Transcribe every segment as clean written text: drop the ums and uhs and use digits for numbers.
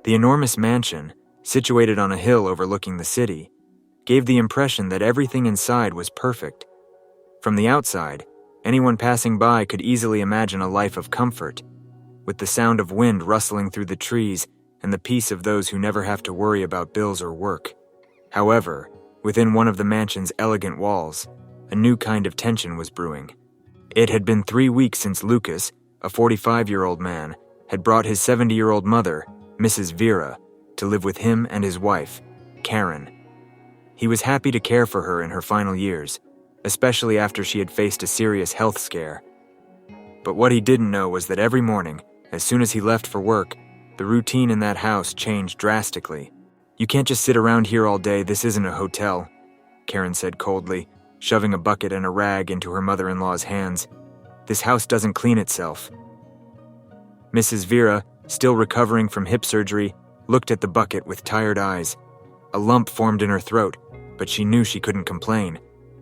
The enormous mansion, situated on a hill overlooking the city, gave the impression that everything inside was perfect. From the outside, anyone passing by could easily imagine a life of comfort, with the sound of wind rustling through the trees and the peace of those who never have to worry about bills or work. However, within one of the mansion's elegant walls, a new kind of tension was brewing. It had been 3 weeks since Lucas, a 45-year-old man, had brought his 70-year-old mother, Mrs. Vera, to live with him and his wife, Karen. He was happy to care for her in her final years, especially after she had faced a serious health scare. But what he didn't know was that every morning, as soon as he left for work, the routine in that house changed drastically. "You can't just sit around here all day, this isn't a hotel," Karen said coldly, shoving a bucket and a rag into her mother-in-law's hands. "This house doesn't clean itself." Mrs. Vera, still recovering from hip surgery, looked at the bucket with tired eyes. A lump formed in her throat, but she knew she couldn't complain.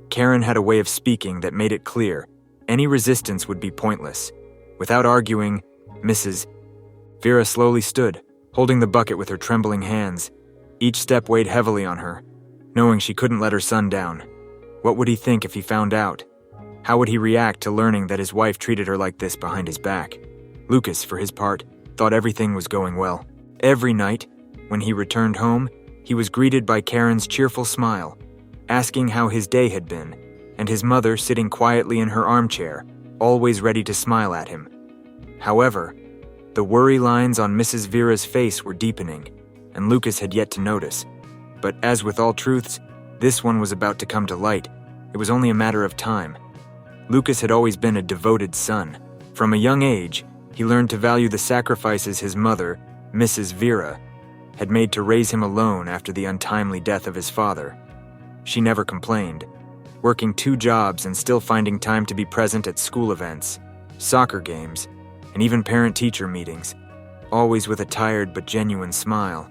Karen had a way of speaking that made it clear any resistance would be pointless. Without arguing, Mrs. Vera slowly stood, holding the bucket with her trembling hands. Each step weighed heavily on her, knowing she couldn't let her son down. What would he think if he found out? How would he react to learning that his wife treated her like this behind his back? Lucas, for his part, thought everything was going well. Every night, when he returned home, he was greeted by Karen's cheerful smile, asking how his day had been, and his mother sitting quietly in her armchair, always ready to smile at him. However, the worry lines on Mrs. Vera's face were deepening, and Lucas had yet to notice. But as with all truths, this one was about to come to light. It was only a matter of time. Lucas had always been a devoted son. From a young age, he learned to value the sacrifices his mother, Mrs. Vera, had made to raise him alone after the untimely death of his father. She never complained, working 2 jobs and still finding time to be present at school events, soccer games, and even parent-teacher meetings, always with a tired but genuine smile.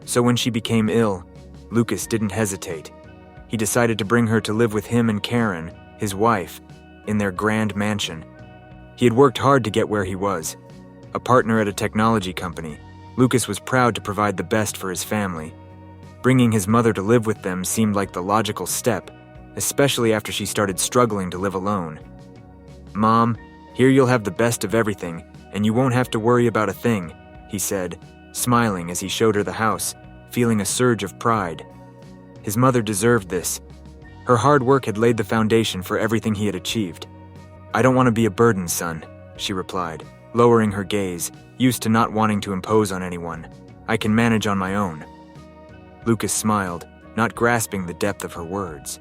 So when she became ill, Lucas didn't hesitate. He decided to bring her to live with him and Karen, his wife, in their grand mansion. He had worked hard to get where he was. A partner at a technology company, Lucas was proud to provide the best for his family. Bringing his mother to live with them seemed like the logical step, especially after she started struggling to live alone. "Mom, here you'll have the best of everything, and you won't have to worry about a thing," he said, smiling as he showed her the house, feeling a surge of pride. His mother deserved this. Her hard work had laid the foundation for everything he had achieved. "I don't want to be a burden, son," she replied, lowering her gaze, used to not wanting to impose on anyone. "I can manage on my own." Lucas smiled, not grasping the depth of her words.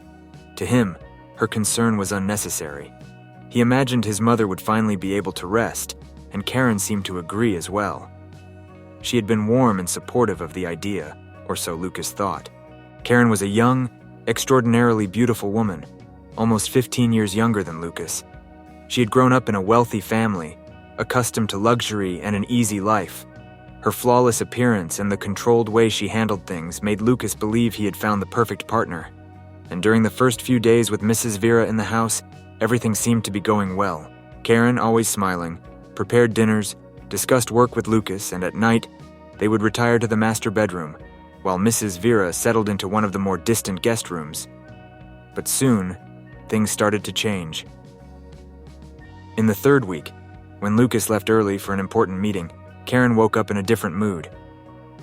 To him, her concern was unnecessary. He imagined his mother would finally be able to rest, and Karen seemed to agree as well. She had been warm and supportive of the idea, or so Lucas thought. Karen was a young, extraordinarily beautiful woman, almost 15 years younger than Lucas. She had grown up in a wealthy family, accustomed to luxury and an easy life. Her flawless appearance and the controlled way she handled things made Lucas believe he had found the perfect partner. And during the first few days with Mrs. Vera in the house, everything seemed to be going well. Karen, always smiling, prepared dinners, discussed work with Lucas, and at night, they would retire to the master bedroom, while Mrs. Vera settled into one of the more distant guest rooms. But soon, things started to change. In the 3rd week, when Lucas left early for an important meeting, Karen woke up in a different mood.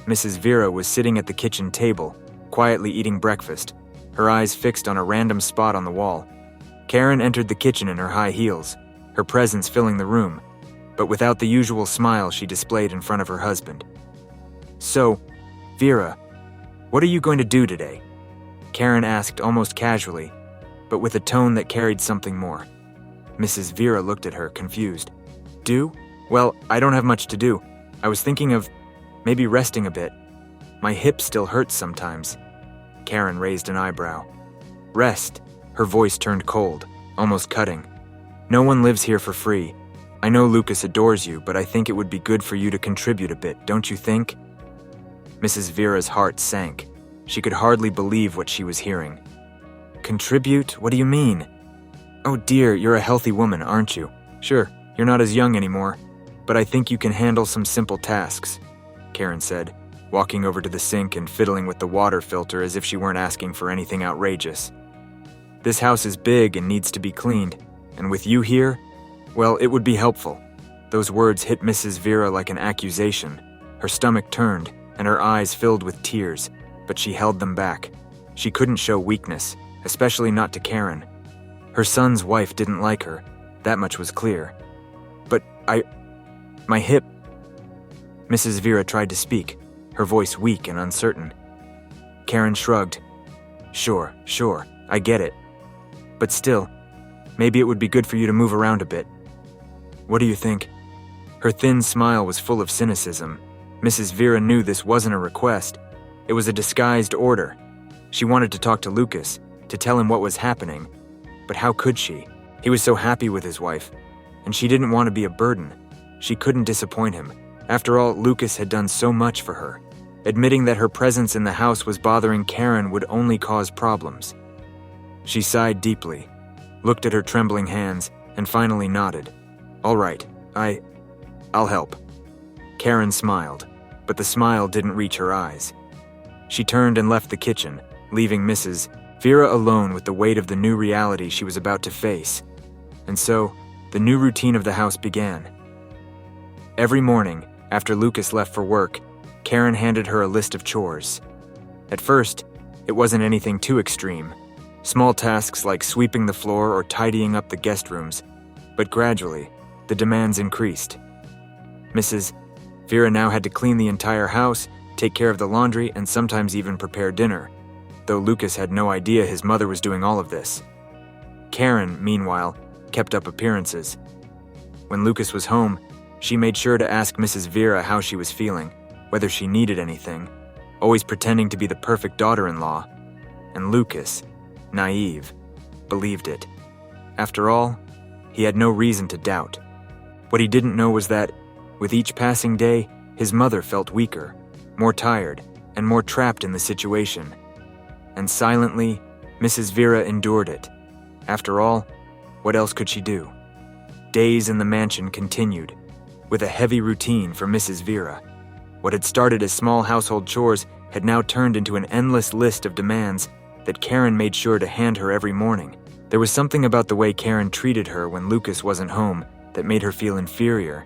Mrs. Vera was sitting at the kitchen table, quietly eating breakfast, her eyes fixed on a random spot on the wall. Karen entered the kitchen in her high heels, her presence filling the room, but without the usual smile she displayed in front of her husband. "So, Vera, what are you going to do today?" Karen asked almost casually, but with a tone that carried something more. Mrs. Vera looked at her, confused. "Do? Well, I don't have much to do. I was thinking of maybe resting a bit. My hip still hurts sometimes." Karen raised an eyebrow. "Rest." Her voice turned cold, almost cutting. "No one lives here for free. I know Lucas adores you, but I think it would be good for you to contribute a bit, don't you think?" Mrs. Vera's heart sank. She could hardly believe what she was hearing. "Contribute? What do you mean?" "Oh dear, you're a healthy woman, aren't you? Sure, you're not as young anymore, but I think you can handle some simple tasks. Karen said, walking over to the sink and fiddling with the water filter as if she weren't asking for anything outrageous. "This house is big and needs to be cleaned, and with you here, well, it would be helpful." Those words hit Mrs. Vera like an accusation. Her stomach turned, and her eyes filled with tears, but she held them back. She couldn't show weakness, especially not to Karen. Her son's wife didn't like her, that much was clear. "But my hip..." Mrs. Vera tried to speak, her voice weak and uncertain. Karen shrugged. Sure, I get it. But still, maybe it would be good for you to move around a bit." "What do you think?" Her thin smile was full of cynicism. Mrs. Vera knew this wasn't a request. It was a disguised order. She wanted to talk to Lucas, to tell him what was happening. But how could she? He was so happy with his wife, and she didn't want to be a burden. She couldn't disappoint him. After all, Lucas had done so much for her. Admitting that her presence in the house was bothering Karen would only cause problems. She sighed deeply, looked at her trembling hands, and finally nodded. "All right, I'll help." Karen smiled, but the smile didn't reach her eyes. She turned and left the kitchen, leaving Mrs. Vera alone with the weight of the new reality she was about to face. And so, the new routine of the house began. Every morning, after Lucas left for work, Karen handed her a list of chores. At first, it wasn't anything too extreme. Small tasks like sweeping the floor or tidying up the guest rooms, but gradually, the demands increased. Mrs. Vera now had to clean the entire house, take care of the laundry, and sometimes even prepare dinner, though Lucas had no idea his mother was doing all of this. Karen, meanwhile, kept up appearances. When Lucas was home, she made sure to ask Mrs. Vera how she was feeling, whether she needed anything, always pretending to be the perfect daughter-in-law. And Lucas, naive, believed it. After all, he had no reason to doubt. What he didn't know was that, with each passing day, his mother felt weaker, more tired, and more trapped in the situation. And silently, Mrs. Vera endured it. After all, what else could she do? Days in the mansion continued, with a heavy routine for Mrs. Vera. What had started as small household chores had now turned into an endless list of demands that Karen made sure to hand her every morning. There was something about the way Karen treated her when Lucas wasn't home that made her feel inferior.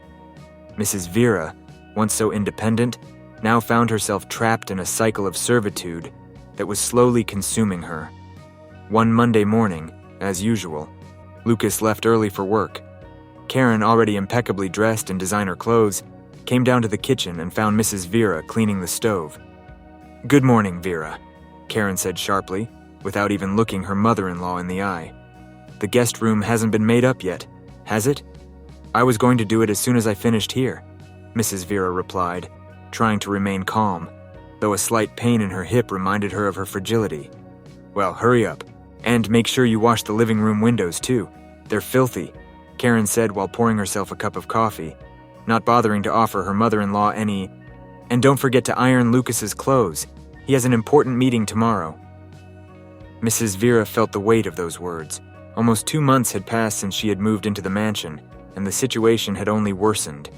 Mrs. Vera, once so independent, now found herself trapped in a cycle of servitude that was slowly consuming her. One Monday morning, as usual, Lucas left early for work. Karen, already impeccably dressed in designer clothes, came down to the kitchen and found Mrs. Vera cleaning the stove. "Good morning, Vera," Karen said sharply, without even looking her mother-in-law in the eye. "The guest room hasn't been made up yet, has it?" "I was going to do it as soon as I finished here," Mrs. Vera replied, trying to remain calm, though a slight pain in her hip reminded her of her fragility. "Well, hurry up. And make sure you wash the living room windows, too. They're filthy," Karen said while pouring herself a cup of coffee, not bothering to offer her mother-in-law any. "And don't forget to iron Lucas's clothes. He has an important meeting tomorrow." Mrs. Vera felt the weight of those words. Almost 2 months had passed since she had moved into the mansion, and the situation had only worsened.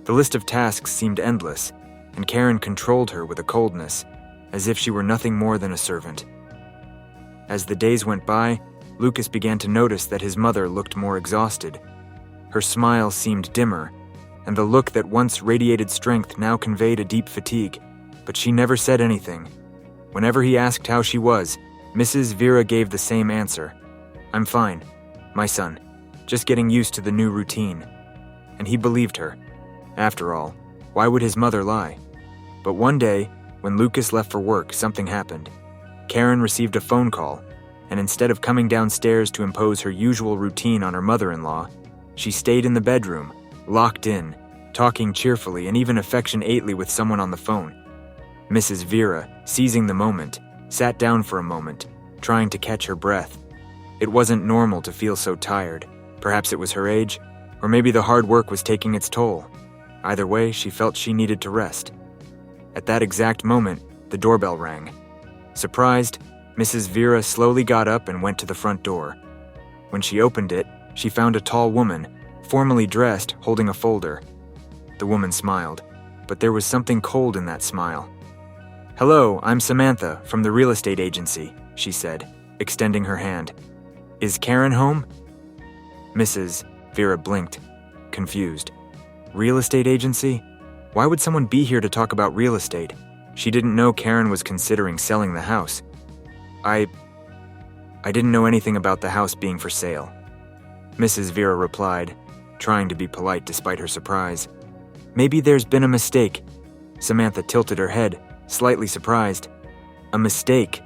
The list of tasks seemed endless, and Karen controlled her with a coldness, as if she were nothing more than a servant. As the days went by, Lucas began to notice that his mother looked more exhausted. Her smile seemed dimmer, and the look that once radiated strength now conveyed a deep fatigue, but she never said anything. Whenever he asked how she was, Mrs. Vera gave the same answer. "I'm fine, my son, just getting used to the new routine." And he believed her. After all, why would his mother lie? But one day, when Lucas left for work, something happened. Karen received a phone call, and instead of coming downstairs to impose her usual routine on her mother-in-law, she stayed in the bedroom, locked in, talking cheerfully and even affectionately with someone on the phone. Mrs. Vera, seizing the moment, sat down for a moment, trying to catch her breath. It wasn't normal to feel so tired. Perhaps it was her age, or maybe the hard work was taking its toll. Either way, she felt she needed to rest. At that exact moment, the doorbell rang. Surprised, Mrs. Vera slowly got up and went to the front door. When she opened it, she found a tall woman, formally dressed, holding a folder. The woman smiled. but there was something cold in that smile. "Hello, I'm Samantha from the real estate agency," she said, extending her hand. "Is Karen home?" Mrs. Vera blinked, confused. Real estate agency? Why would someone be here to talk about real estate? She didn't know Karen was considering selling the house. I didn't know anything about the house being for sale," Mrs. Vera replied, trying to be polite despite her surprise. "Maybe there's been a mistake." Samantha tilted her head, slightly surprised. "A mistake?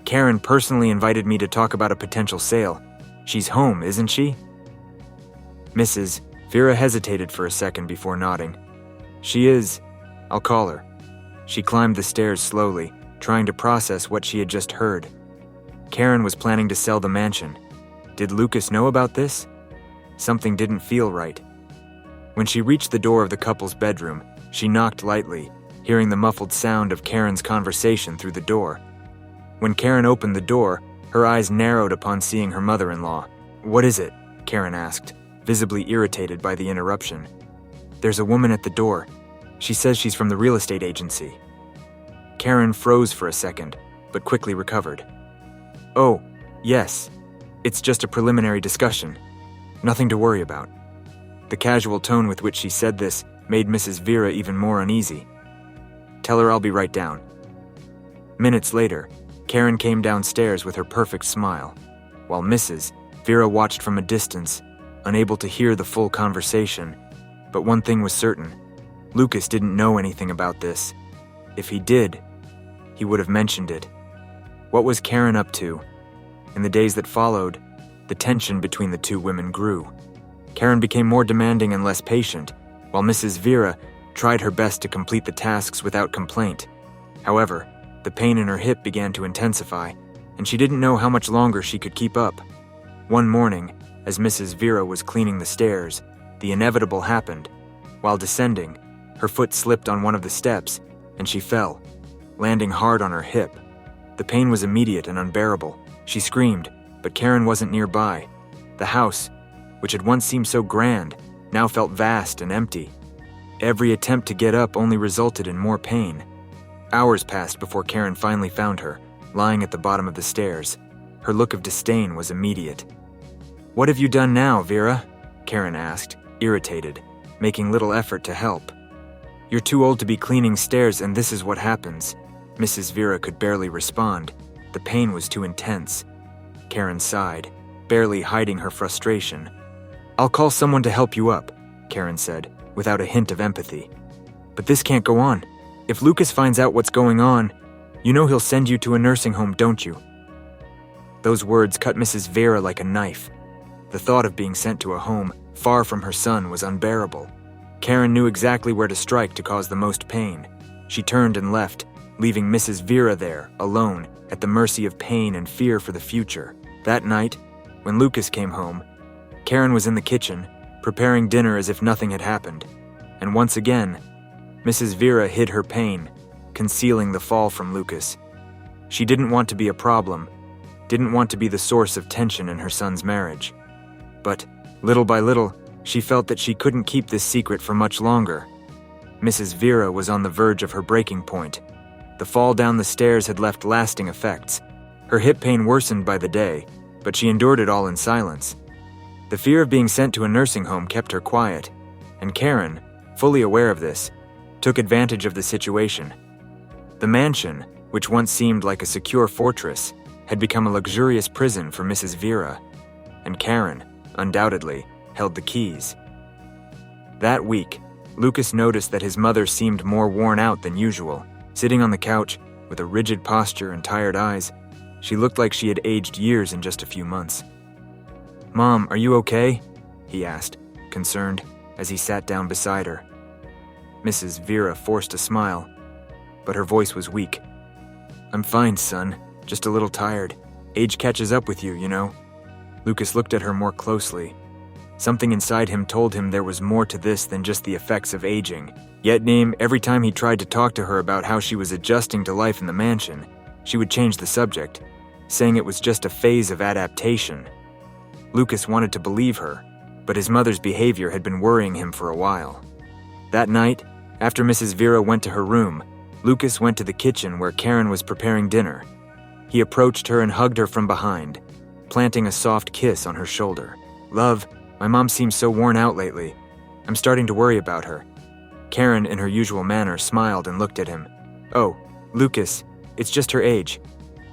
Karen personally invited me to talk about a potential sale. She's home, isn't she?" Mrs. Vera hesitated for a second before nodding. "She is. I'll call her." She climbed the stairs slowly, trying to process what she had just heard. Karen was planning to sell the mansion. Did Lucas know about this? Something didn't feel right. When she reached the door of the couple's bedroom, she knocked lightly, hearing the muffled sound of Karen's conversation through the door. When Karen opened the door, her eyes narrowed upon seeing her mother-in-law. "What is it?" Karen asked, visibly irritated by the interruption. "There's a woman at the door. She says she's from the real estate agency." Karen froze for a second, but quickly recovered. "Oh, yes. It's just a preliminary discussion. Nothing to worry about." The casual tone with which she said this made Mrs. Vera even more uneasy. "Tell her I'll be right down." Minutes later, Karen came downstairs with her perfect smile, while Mrs. Vera watched from a distance, unable to hear the full conversation. But one thing was certain: Lucas didn't know anything about this. If he did, he would have mentioned it. What was Karen up to? In the days that followed, the tension between the two women grew. Karen became more demanding and less patient, while Mrs. Vera tried her best to complete the tasks without complaint. However, the pain in her hip began to intensify, and she didn't know how much longer she could keep up. One morning, as Mrs. Vera was cleaning the stairs, the inevitable happened. While descending, her foot slipped on one of the steps, and she fell, landing hard on her hip. The pain was immediate and unbearable. She screamed, but Karen wasn't nearby. The house, which had once seemed so grand, now felt vast and empty. Every attempt to get up only resulted in more pain. Hours passed before Karen finally found her, lying at the bottom of the stairs. Her look of disdain was immediate. "What have you done now, Vera?" Karen asked, irritated, making little effort to help. "You're too old to be cleaning stairs, and this is what happens." Mrs. Vera could barely respond. The pain was too intense. Karen sighed, barely hiding her frustration. "I'll call someone to help you up," Karen said, without a hint of empathy. "But this can't go on. If Lucas finds out what's going on, you know he'll send you to a nursing home, don't you?" Those words cut Mrs. Vera like a knife. The thought of being sent to a home far from her son was unbearable. Karen knew exactly where to strike to cause the most pain. She turned and left, leaving Mrs. Vera there, alone, at the mercy of pain and fear for the future. That night, when Lucas came home, Karen was in the kitchen, preparing dinner as if nothing had happened. And once again, Mrs. Vera hid her pain, concealing the fall from Lucas. She didn't want to be a problem, didn't want to be the source of tension in her son's marriage. But, little by little, she felt that she couldn't keep this secret for much longer. Mrs. Vera was on the verge of her breaking point. The fall down the stairs had left lasting effects. Her hip pain worsened by the day, but she endured it all in silence. The fear of being sent to a nursing home kept her quiet, and Karen, fully aware of this, took advantage of the situation. The mansion, which once seemed like a secure fortress, had become a luxurious prison for Mrs. Vera, and Karen, undoubtedly, held the keys. That week, Lucas noticed that his mother seemed more worn out than usual. Sitting on the couch, with a rigid posture and tired eyes, she looked like she had aged years in just a few months. "Mom, are you okay?" he asked, concerned, as he sat down beside her. Mrs. Vera forced a smile, but her voice was weak. "I'm fine, son. Just a little tired. Age catches up with you, you know." Lucas looked at her more closely. Something inside him told him there was more to this than just the effects of aging. Yet every time he tried to talk to her about how she was adjusting to life in the mansion, she would change the subject, saying it was just a phase of adaptation. Lucas wanted to believe her, but his mother's behavior had been worrying him for a while. That night, After Mrs. Vera went to her room, Lucas went to the kitchen where Karen was preparing dinner. He approached her and hugged her from behind, planting a soft kiss on her shoulder. "Love, my mom seems so worn out lately. I'm starting to worry about her." Karen, in her usual manner, smiled and looked at him. "Oh, Lucas, it's just her age.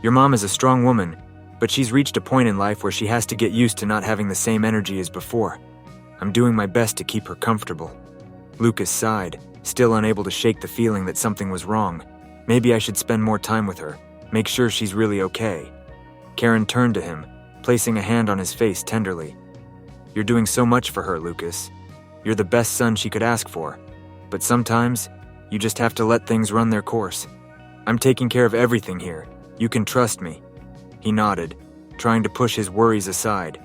Your mom is a strong woman, but she's reached a point in life where she has to get used to not having the same energy as before. I'm doing my best to keep her comfortable." Lucas sighed, still unable to shake the feeling that something was wrong. "Maybe I should spend more time with her, make sure she's really okay." Karen turned to him, placing a hand on his face tenderly. "You're doing so much for her, Lucas. You're the best son she could ask for. But sometimes, you just have to let things run their course. I'm taking care of everything here. You can trust me." He nodded, trying to push his worries aside.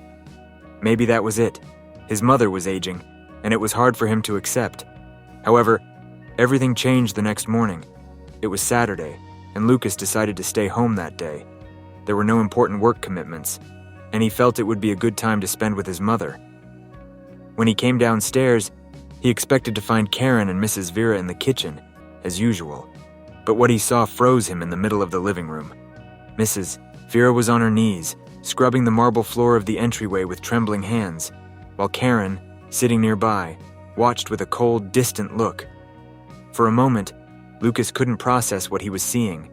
Maybe that was it. His mother was aging, and it was hard for him to accept. However, everything changed the next morning. It was Saturday, and Lucas decided to stay home that day. There were no important work commitments, and he felt it would be a good time to spend with his mother. When he came downstairs, he expected to find Karen and Mrs. Vera in the kitchen, as usual. But what he saw froze him in the middle of the living room. Mrs. Vera was on her knees, scrubbing the marble floor of the entryway with trembling hands, while Karen, sitting nearby, watched with a cold, distant look. For a moment, Lucas couldn't process what he was seeing.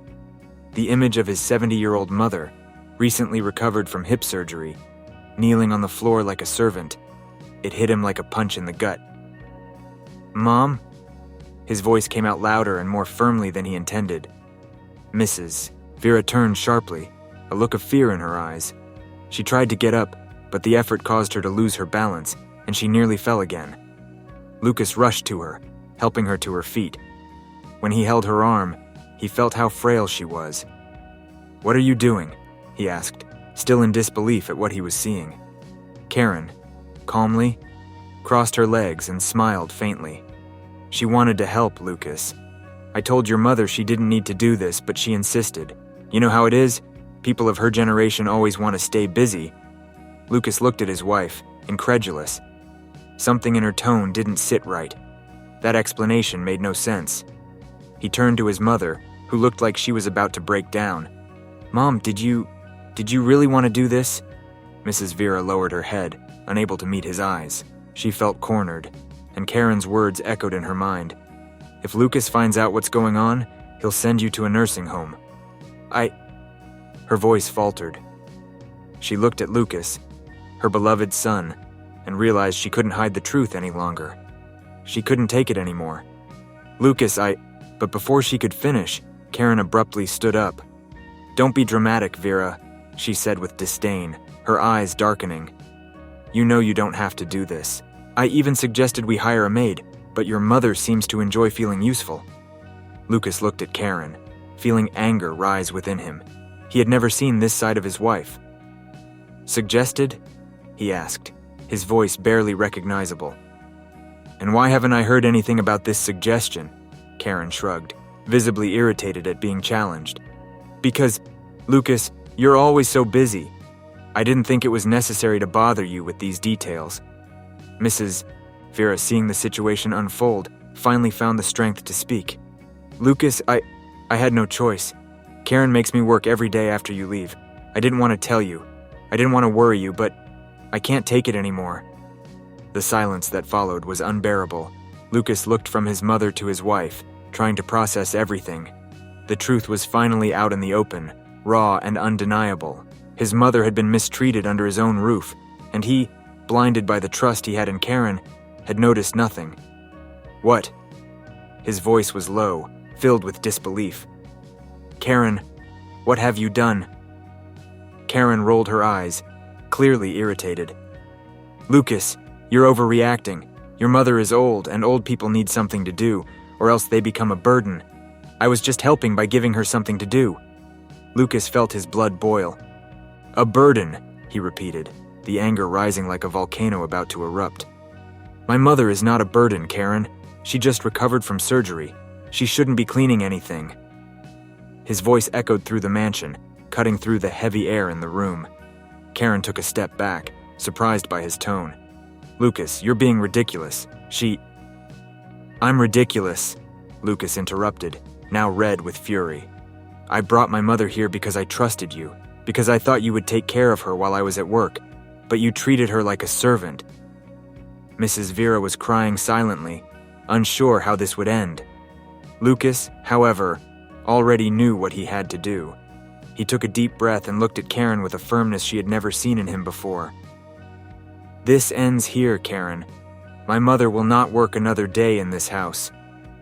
The image of his 70-year-old mother, recently recovered from hip surgery, kneeling on the floor like a servant. It hit him like a punch in the gut. "Mom?" His voice came out louder and more firmly than he intended. Mrs. Vera turned sharply, a look of fear in her eyes. She tried to get up, but the effort caused her to lose her balance, and she nearly fell again. Lucas rushed to her, helping her to her feet. When he held her arm, he felt how frail she was. "What are you doing?" he asked, still in disbelief at what he was seeing. Karen, calmly, crossed her legs and smiled faintly. "She wanted to help, Lucas. I told your mother she didn't need to do this, but she insisted. You know how it is? People of her generation always want to stay busy." Lucas looked at his wife, incredulous. Something in her tone didn't sit right. That explanation made no sense. He turned to his mother, who looked like she was about to break down. "Mom, did you really want to do this?" Mrs. Vera lowered her head, unable to meet his eyes. She felt cornered, and Karen's words echoed in her mind. "If Lucas finds out what's going on, he'll send you to a nursing home." Her voice faltered. She looked at Lucas, her beloved son, and realized she couldn't hide the truth any longer. She couldn't take it anymore. "Lucas, But before she could finish, Karen abruptly stood up. "Don't be dramatic, Vera," she said with disdain, her eyes darkening. "You know you don't have to do this. I even suggested we hire a maid, but your mother seems to enjoy feeling useful." Lucas looked at Karen, feeling anger rise within him. He had never seen this side of his wife. "Suggested?" he asked, his voice barely recognizable. "And why haven't I heard anything about this suggestion?" Karen shrugged, visibly irritated at being challenged. "Because, Lucas, you're always so busy. I didn't think it was necessary to bother you with these details." Mrs. Vera, seeing the situation unfold, finally found the strength to speak. "Lucas, I had no choice. Karen makes me work every day after you leave. I didn't want to tell you. I didn't want to worry you, but I can't take it anymore." The silence that followed was unbearable. Lucas looked from his mother to his wife, trying to process everything. The truth was finally out in the open, raw and undeniable. His mother had been mistreated under his own roof, and he, blinded by the trust he had in Karen, had noticed nothing. "What?" His voice was low, filled with disbelief. "Karen, what have you done?" Karen rolled her eyes, clearly irritated. "Lucas, you're overreacting. Your mother is old, and old people need something to do, or else they become a burden. I was just helping by giving her something to do." Lucas felt his blood boil. "A burden," he repeated, the anger rising like a volcano about to erupt. "My mother is not a burden, Karen. She just recovered from surgery. She shouldn't be cleaning anything." His voice echoed through the mansion, cutting through the heavy air in the room. Karen took a step back, surprised by his tone. "Lucas, you're being ridiculous. "I'm ridiculous," Lucas interrupted, now red with fury. "I brought my mother here because I trusted you, because I thought you would take care of her while I was at work, but you treated her like a servant." Mrs. Vera was crying silently, unsure how this would end. Lucas, however, already knew what he had to do. He took a deep breath and looked at Karen with a firmness she had never seen in him before. "This ends here, Karen. My mother will not work another day in this house.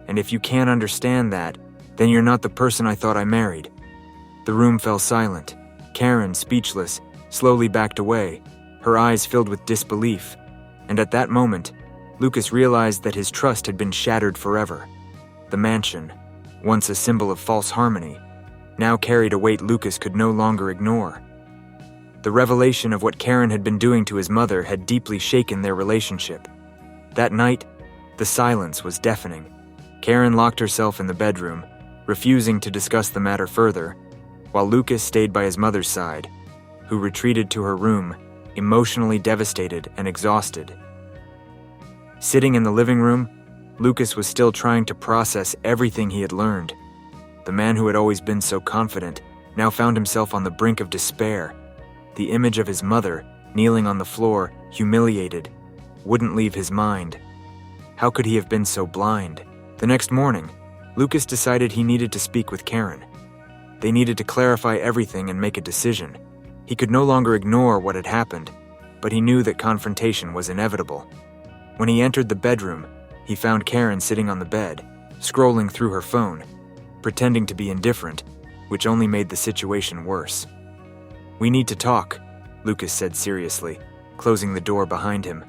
And if you can't understand that, then you're not the person I thought I married." The room fell silent. Karen, speechless, slowly backed away, her eyes filled with disbelief. And at that moment, Lucas realized that his trust had been shattered forever. The mansion, once a symbol of false harmony, now carried a weight Lucas could no longer ignore. The revelation of what Karen had been doing to his mother had deeply shaken their relationship. That night, the silence was deafening. Karen locked herself in the bedroom, refusing to discuss the matter further, while Lucas stayed by his mother's side, who retreated to her room, emotionally devastated and exhausted. Sitting in the living room, Lucas was still trying to process everything he had learned. The man who had always been so confident now found himself on the brink of despair. The image of his mother, kneeling on the floor, humiliated, wouldn't leave his mind. How could he have been so blind? The next morning, Lucas decided he needed to speak with Karen. They needed to clarify everything and make a decision. He could no longer ignore what had happened, but he knew that confrontation was inevitable. When he entered the bedroom, he found Karen sitting on the bed, scrolling through her phone, pretending to be indifferent, which only made the situation worse. "We need to talk," Lucas said seriously, closing the door behind him.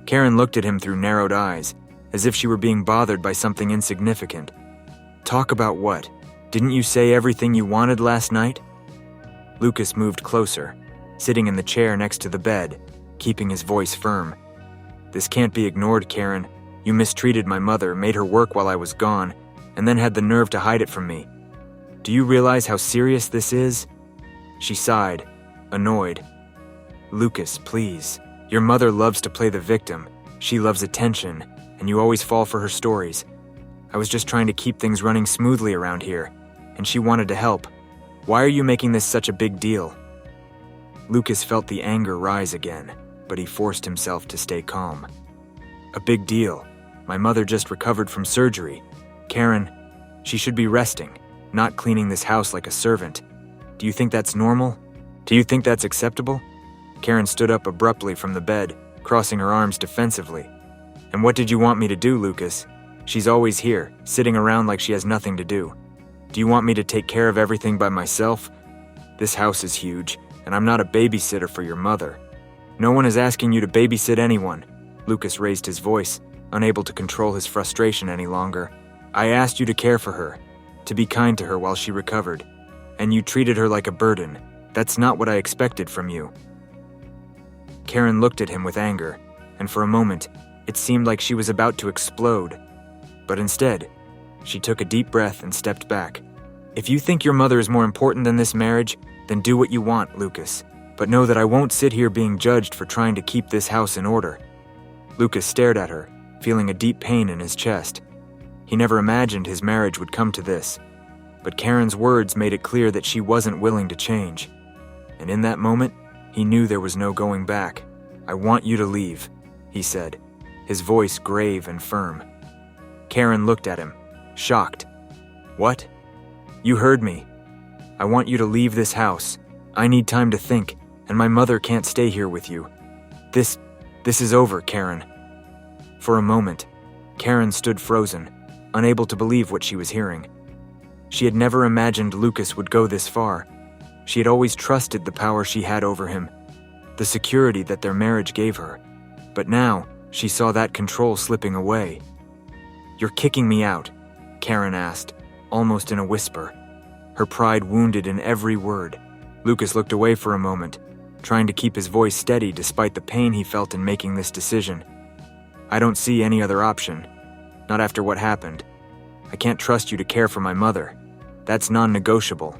Karen looked at him through narrowed eyes, as if she were being bothered by something insignificant. "Talk about what? Didn't you say everything you wanted last night?" Lucas moved closer, sitting in the chair next to the bed, keeping his voice firm. "This can't be ignored, Karen. You mistreated my mother, made her work while I was gone, and then had the nerve to hide it from me. Do you realize how serious this is?" She sighed, annoyed. "Lucas, please. Your mother loves to play the victim. She loves attention, and you always fall for her stories. I was just trying to keep things running smoothly around here, and she wanted to help. Why are you making this such a big deal?" Lucas felt the anger rise again, but he forced himself to stay calm. "A big deal. My mother just recovered from surgery. Karen, she should be resting, not cleaning this house like a servant. Do you think that's normal? Do you think that's acceptable?" Karen stood up abruptly from the bed, crossing her arms defensively. "And what did you want me to do, Lucas? She's always here, sitting around like she has nothing to do. Do you want me to take care of everything by myself? This house is huge, and I'm not a babysitter for your mother. No one is asking you to babysit anyone." Lucas raised his voice, unable to control his frustration any longer. "I asked you to care for her, to be kind to her while she recovered, and you treated her like a burden. That's not what I expected from you." Karen looked at him with anger, and for a moment, it seemed like she was about to explode. But instead, she took a deep breath and stepped back. "If you think your mother is more important than this marriage, then do what you want, Lucas. But know that I won't sit here being judged for trying to keep this house in order." Lucas stared at her, feeling a deep pain in his chest. He never imagined his marriage would come to this, but Karen's words made it clear that she wasn't willing to change. And in that moment, he knew there was no going back. "I want you to leave," he said, his voice grave and firm. Karen looked at him, shocked. "What? You heard me. I want you to leave this house. I need time to think, and my mother can't stay here with you. This is over, Karen." For a moment, Karen stood frozen, unable to believe what she was hearing. She had never imagined Lucas would go this far. She had always trusted the power she had over him, the security that their marriage gave her. But now, she saw that control slipping away. "You're kicking me out?" Karen asked, almost in a whisper, her pride wounded in every word. Lucas looked away for a moment, trying to keep his voice steady despite the pain he felt in making this decision. "I don't see any other option. Not after what happened. I can't trust you to care for my mother. That's non-negotiable."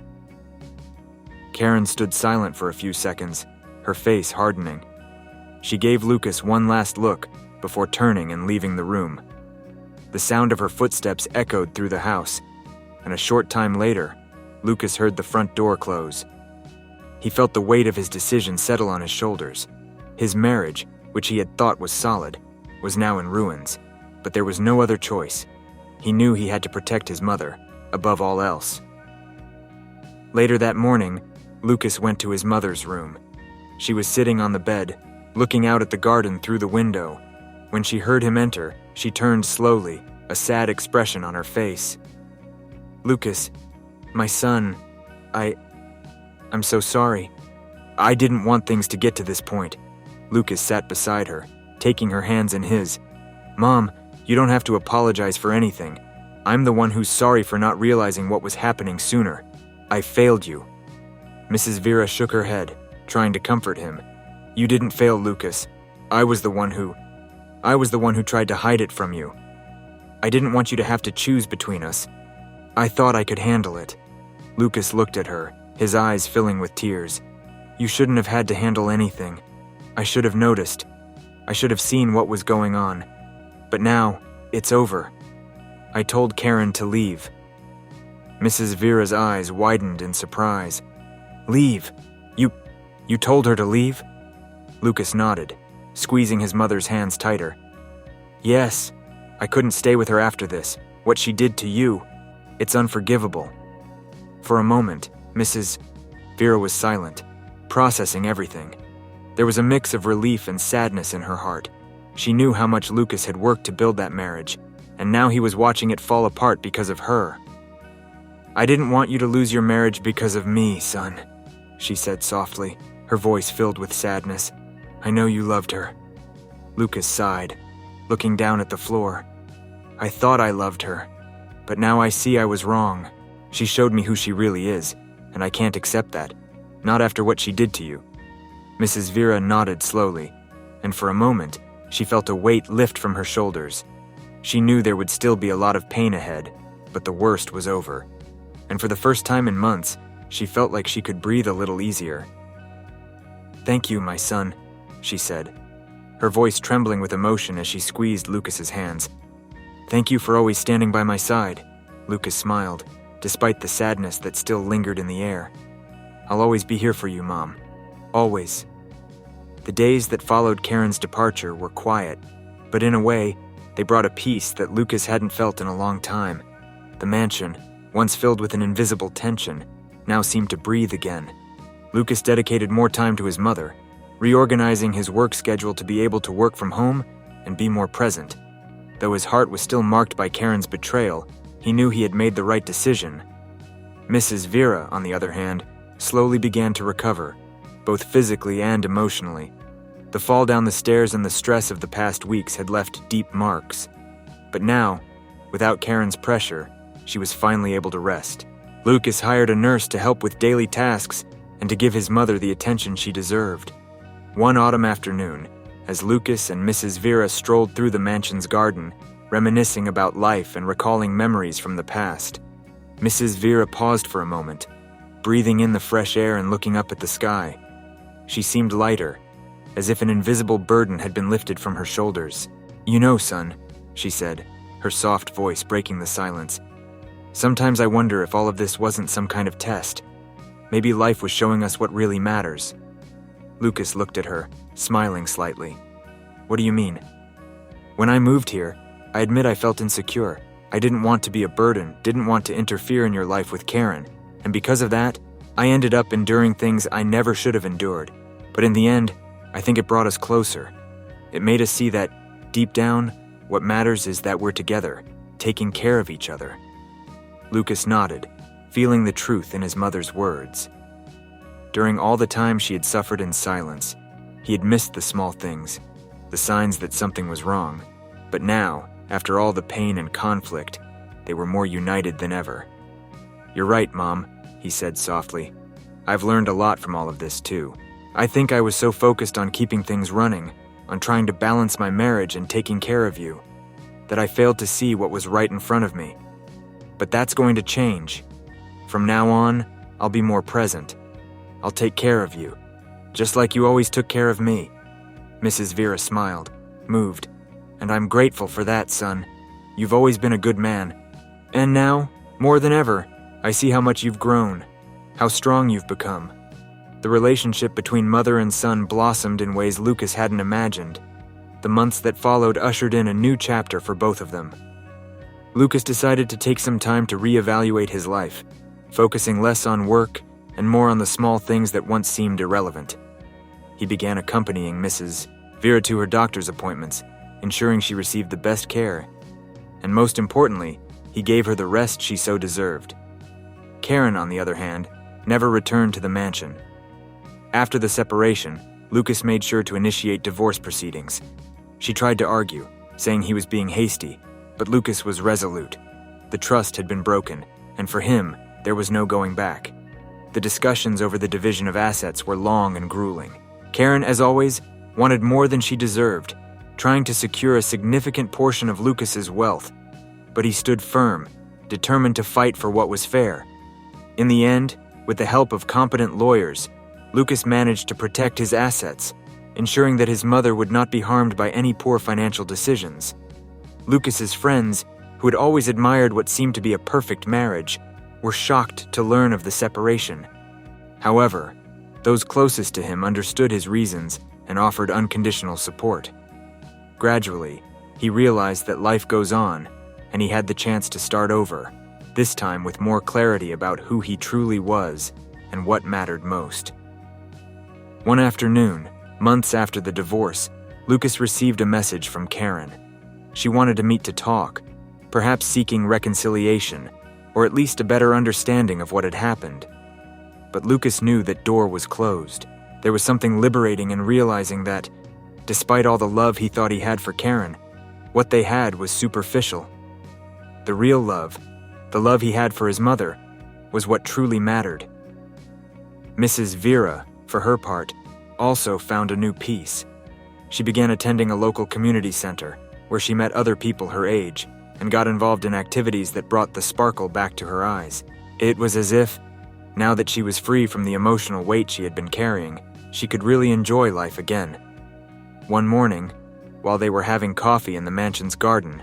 Karen stood silent for a few seconds, her face hardening. She gave Lucas one last look before turning and leaving the room. The sound of her footsteps echoed through the house, and a short time later, Lucas heard the front door close. He felt the weight of his decision settle on his shoulders. His marriage, which he had thought was solid, was now in ruins, but there was no other choice. He knew he had to protect his mother, above all else. Later that morning, Lucas went to his mother's room. She was sitting on the bed, looking out at the garden through the window. When she heard him enter, she turned slowly, a sad expression on her face. "Lucas, my son, I'm so sorry. I didn't want things to get to this point." Lucas sat beside her, taking her hands in his. "Mom, you don't have to apologize for anything. I'm the one who's sorry for not realizing what was happening sooner. I failed you." Mrs. Vera shook her head, trying to comfort him. "You didn't fail, Lucas. I was the one who tried to hide it from you. I didn't want you to have to choose between us. I thought I could handle it." Lucas looked at her, his eyes filling with tears. "You shouldn't have had to handle anything. I should have noticed. I should have seen what was going on. But now, it's over. I told Karen to leave." Mrs. Vera's eyes widened in surprise. "Leave? You told her to leave?" Lucas nodded, squeezing his mother's hands tighter. "Yes, I couldn't stay with her after this. What she did to you, it's unforgivable." For a moment, Mrs. Vera was silent, processing everything. There was a mix of relief and sadness in her heart. She knew how much Lucas had worked to build that marriage, and now he was watching it fall apart because of her. "I didn't want you to lose your marriage because of me, son," she said softly, her voice filled with sadness. "I know you loved her." Lucas sighed, looking down at the floor. "I thought I loved her, but now I see I was wrong. She showed me who she really is, and I can't accept that, not after what she did to you." Mrs. Vera nodded slowly, and for a moment, she felt a weight lift from her shoulders. She knew there would still be a lot of pain ahead, but the worst was over. And for the first time in months, she felt like she could breathe a little easier. "Thank you, my son," she said, her voice trembling with emotion as she squeezed Lucas's hands. "Thank you for always standing by my side." Lucas smiled, despite the sadness that still lingered in the air. "I'll always be here for you, Mom. Always." The days that followed Karen's departure were quiet, but in a way, they brought a peace that Lucas hadn't felt in a long time. The mansion, once filled with an invisible tension, now seemed to breathe again. Lucas dedicated more time to his mother, reorganizing his work schedule to be able to work from home and be more present. Though his heart was still marked by Karen's betrayal, he knew he had made the right decision. Mrs. Vera, on the other hand, slowly began to recover, both physically and emotionally. The fall down the stairs and the stress of the past weeks had left deep marks. But now, without Karen's pressure, she was finally able to rest. Lucas hired a nurse to help with daily tasks and to give his mother the attention she deserved. One autumn afternoon, as Lucas and Mrs. Vera strolled through the mansion's garden, reminiscing about life and recalling memories from the past, Mrs. Vera paused for a moment, breathing in the fresh air and looking up at the sky. She seemed lighter, as if an invisible burden had been lifted from her shoulders. "You know, son," she said, her soft voice breaking the silence, "sometimes I wonder if all of this wasn't some kind of test. Maybe life was showing us what really matters." Lucas looked at her, smiling slightly. "What do you mean?" "When I moved here, I admit I felt insecure. I didn't want to be a burden, didn't want to interfere in your life with Karen, and because of that, I ended up enduring things I never should have endured. But in the end, I think it brought us closer. It made us see that, deep down, what matters is that we're together, taking care of each other." Lucas nodded, feeling the truth in his mother's words. During all the time she had suffered in silence, he had missed the small things, the signs that something was wrong. But now, after all the pain and conflict, they were more united than ever. "You're right, Mom," he said softly. "I've learned a lot from all of this, too. I think I was so focused on keeping things running, on trying to balance my marriage and taking care of you, that I failed to see what was right in front of me. But that's going to change. From now on, I'll be more present. I'll take care of you, just like you always took care of me." Mrs. Vera smiled, moved. "And I'm grateful for that, son." You've always been a good man. And now, more than ever, I see how much you've grown, how strong you've become." The relationship between mother and son blossomed in ways Lucas hadn't imagined. The months that followed ushered in a new chapter for both of them. Lucas decided to take some time to reevaluate his life, focusing less on work and more on the small things that once seemed irrelevant. He began accompanying Mrs. Vera to her doctor's appointments, ensuring she received the best care. And most importantly, he gave her the rest she so deserved. Karen, on the other hand, never returned to the mansion. After the separation, Lucas made sure to initiate divorce proceedings. She tried to argue, saying he was being hasty, but Lucas was resolute. The trust had been broken, and for him, there was no going back. The discussions over the division of assets were long and grueling. Karen, as always, wanted more than she deserved, trying to secure a significant portion of Lucas's wealth. But he stood firm, determined to fight for what was fair. In the end, with the help of competent lawyers, Lucas managed to protect his assets, ensuring that his mother would not be harmed by any poor financial decisions. Lucas's friends, who had always admired what seemed to be a perfect marriage, were shocked to learn of the separation. However, those closest to him understood his reasons and offered unconditional support. Gradually, he realized that life goes on, and he had the chance to start over, this time with more clarity about who he truly was and what mattered most. One afternoon, months after the divorce, Lucas received a message from Karen. She wanted to meet to talk, perhaps seeking reconciliation, or at least a better understanding of what had happened. But Lucas knew that door was closed. There was something liberating in realizing that, despite all the love he thought he had for Karen, what they had was superficial. The real love, the love he had for his mother, was what truly mattered. Mrs. Vera, for her part, also found a new peace. She began attending a local community center, where she met other people her age, and got involved in activities that brought the sparkle back to her eyes. It was as if, now that she was free from the emotional weight she had been carrying, she could really enjoy life again. One morning, while they were having coffee in the mansion's garden,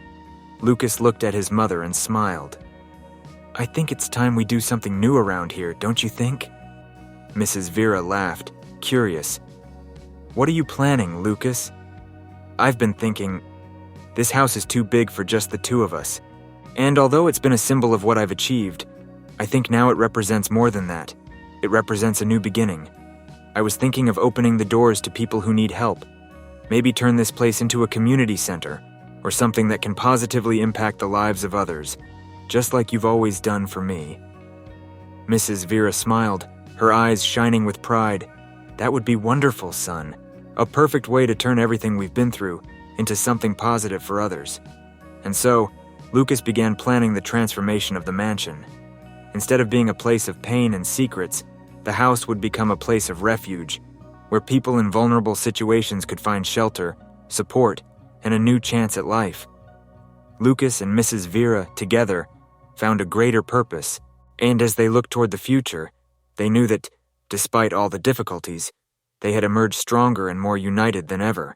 Lucas looked at his mother and smiled. "I think it's time we do something new around here, don't you think?" Mrs. Vera laughed, curious. "What are you planning, Lucas?" "I've been thinking, this house is too big for just the two of us. And although it's been a symbol of what I've achieved, I think now it represents more than that. It represents a new beginning. I was thinking of opening the doors to people who need help. Maybe turn this place into a community center, or something that can positively impact the lives of others, just like you've always done for me." Mrs. Vera smiled, her eyes shining with pride. "That would be wonderful, son. A perfect way to turn everything we've been through into something positive for others." And so, Lucas began planning the transformation of the mansion. Instead of being a place of pain and secrets, the house would become a place of refuge, where people in vulnerable situations could find shelter, support, and a new chance at life. Lucas and Mrs. Vera, together, found a greater purpose, and as they looked toward the future, they knew that, despite all the difficulties, they had emerged stronger and more united than ever.